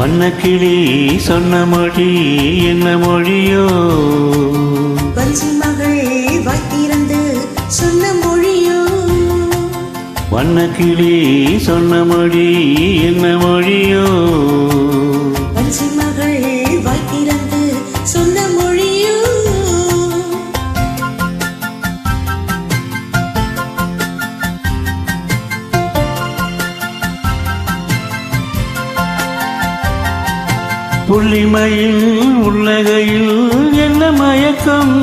வண்ணக்கிளி சொன்ன மொழி என்ன மொழியோ? வஞ்சி மகள் வாய்த்திறந்து சொன்ன மொழியோ? வண்ணக்கிளி சொன்ன மொழி என்ன மொழியோ? வஞ்சி மகள் வாய்த்திறந்து சொன்ன மொழியோ? புள்ளிமயில் உள்ளகையில் என்ன மயக்கம்?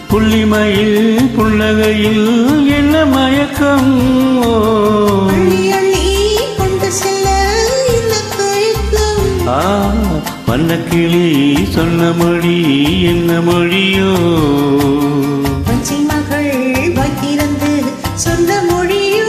புள்ளிமயில் புள்ளகையில் என்ன மயக்கம்? வண்ணக்கிளி சொன்ன மொழி என்ன மொழியோ? வஞ்சி மகள் வாய்த்திறந்து சொன்ன மொழியோ?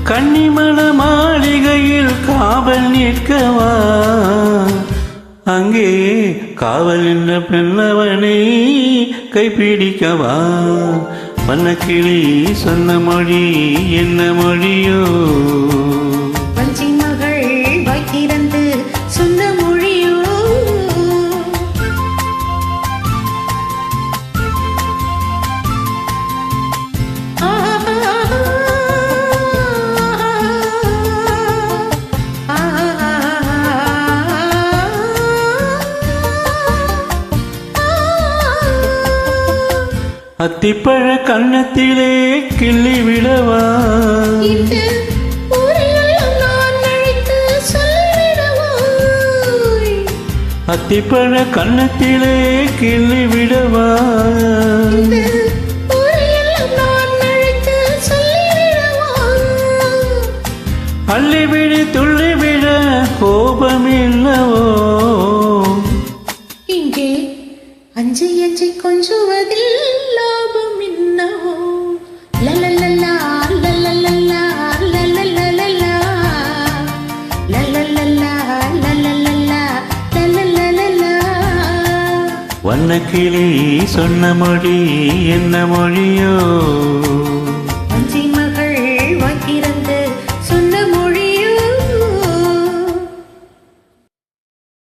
கன்னிமண மாளிகையில் காவல் நிற்கவா? அங்கே காவல் என்ற பெண்ணவனை கைப்பிடிக்கவா? வண்ணக்கிளி சொன்ன மொழி என்ன மொழியோ? வஞ்சி மகள் வாய்த்திறந்து சொன்ன மொழியோ? அத்திப்பழ கண்ணத்திலே கிள்ளி விடவா? அத்திப்பழ கண்ணத்திலே கிள்ளி விடவா? அள்ளிவிடு துள்ளிவிட கோபமில்லவோ? இங்கே அஞ்சு அஞ்சு கொஞ்சுவதில் லாபம் என்னவோ? லலலலா லலலலா லலலலலா லலலலா லலலலா லலலலலா. வண்ணக்கிளி சொன்ன மொழி என்ன மொழியோ?